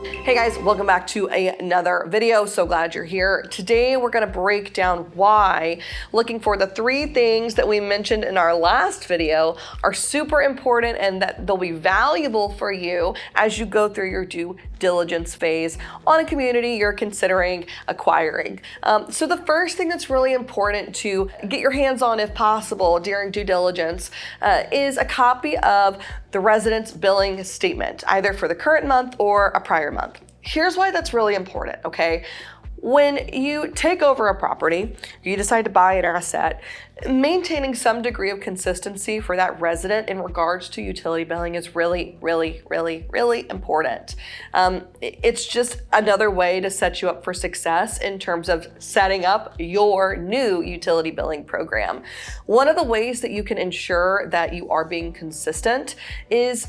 Hey guys, welcome back to another video. So glad you're here. Today we're going to break down why looking for the 3 things that we mentioned in our last video are super important and that they'll be valuable for you as you go through your due diligence phase on a community you're considering acquiring. So the first thing that's really important to get your hands on if possible during due diligence is a copy of the resident's billing statement, either for the current month or a prior month. Here's why that's really important, okay? When you take over a property, you decide to buy an asset, maintaining some degree of consistency for that resident in regards to utility billing is really important. It's just another way to set you up for success in terms of setting up your new utility billing program. One of the ways that you can ensure that you are being consistent is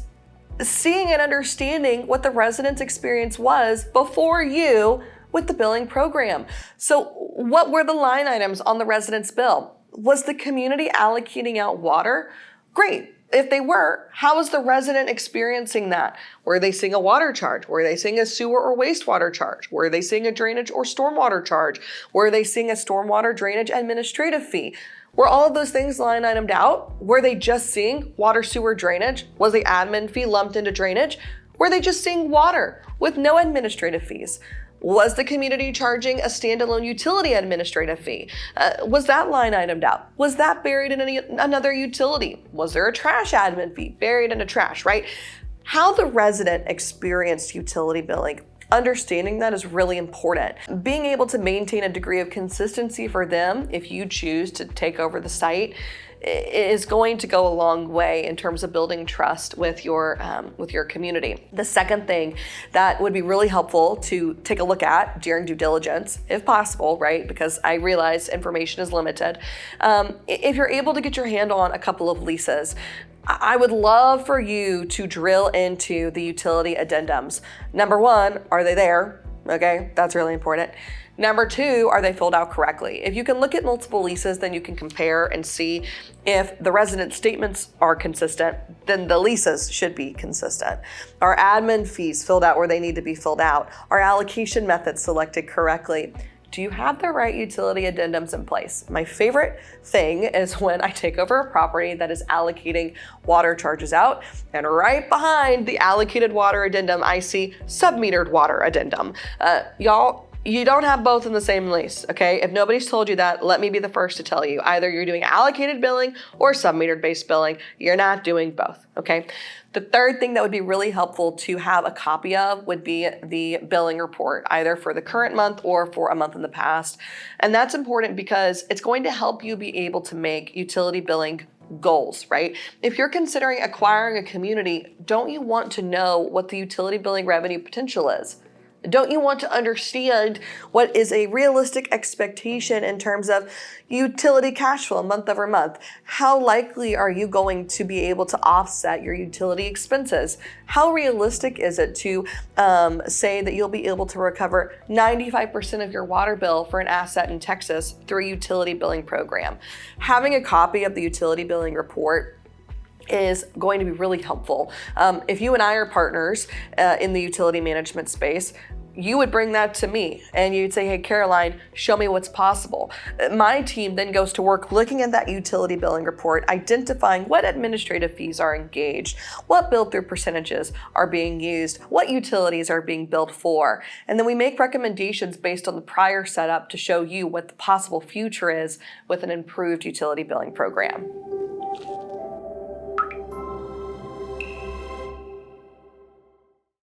seeing and understanding what the resident's experience was before you with the billing program. So what were the line items on the resident's bill? Was the community allocating out water? Great. If they were, how was the resident experiencing that? Were they seeing a water charge? Were they seeing a sewer or wastewater charge? Were they seeing a drainage or stormwater charge? Were they seeing a stormwater drainage administrative fee? Were all of those things line itemed out? Were they just seeing water, sewer, drainage? Was the admin fee lumped into drainage? Were they just seeing water with no administrative fees? Was the community charging a standalone utility administrative fee? Was that line itemed out? Was that buried in another utility? Was there a trash admin fee buried in a trash, right? How the resident experienced utility billing, understanding that is really important. Being able to maintain a degree of consistency for them, if you choose to take over the site, is going to go a long way in terms of building trust with your community. The second thing that would be really helpful to take a look at during due diligence, if possible, right? Because I realize information is limited. If you're able to get your hand on a couple of leases, I would love for you to drill into the utility addendums. Number 1, are they there? Okay, that's really important. Number 2, are they filled out correctly? If you can look at multiple leases, then you can compare and see if the resident statements are consistent, then the leases should be consistent. Are admin fees filled out where they need to be filled out? Are allocation methods selected correctly? Do you have the right utility addendums in place? My favorite thing is when I take over a property that is allocating water charges out, and right behind the allocated water addendum, I see submetered water addendum. Y'all, you don't have both in the same lease, okay? If nobody's told you that, let me be the first to tell you. Either you're doing allocated billing or submetered based billing. You're not doing both, okay? The third thing that would be really helpful to have a copy of would be the billing report, either for the current month or for a month in the past. And that's important because it's going to help you be able to make utility billing goals, right? If you're considering acquiring a community, don't you want to know what the utility billing revenue potential is? Don't you want to understand what is a realistic expectation in terms of utility cash flow month over month? How likely are you going to be able to offset your utility expenses? How realistic is it to say that you'll be able to recover 95% of your water bill for an asset in Texas through a utility billing program? Having a copy of the utility billing report is going to be really helpful. If you and I are partners in the utility management space, you would bring that to me and you'd say, hey, Caroline, show me what's possible. My team then goes to work looking at that utility billing report, identifying what administrative fees are engaged, what billed through percentages are being used, what utilities are being billed for. And then we make recommendations based on the prior setup to show you what the possible future is with an improved utility billing program.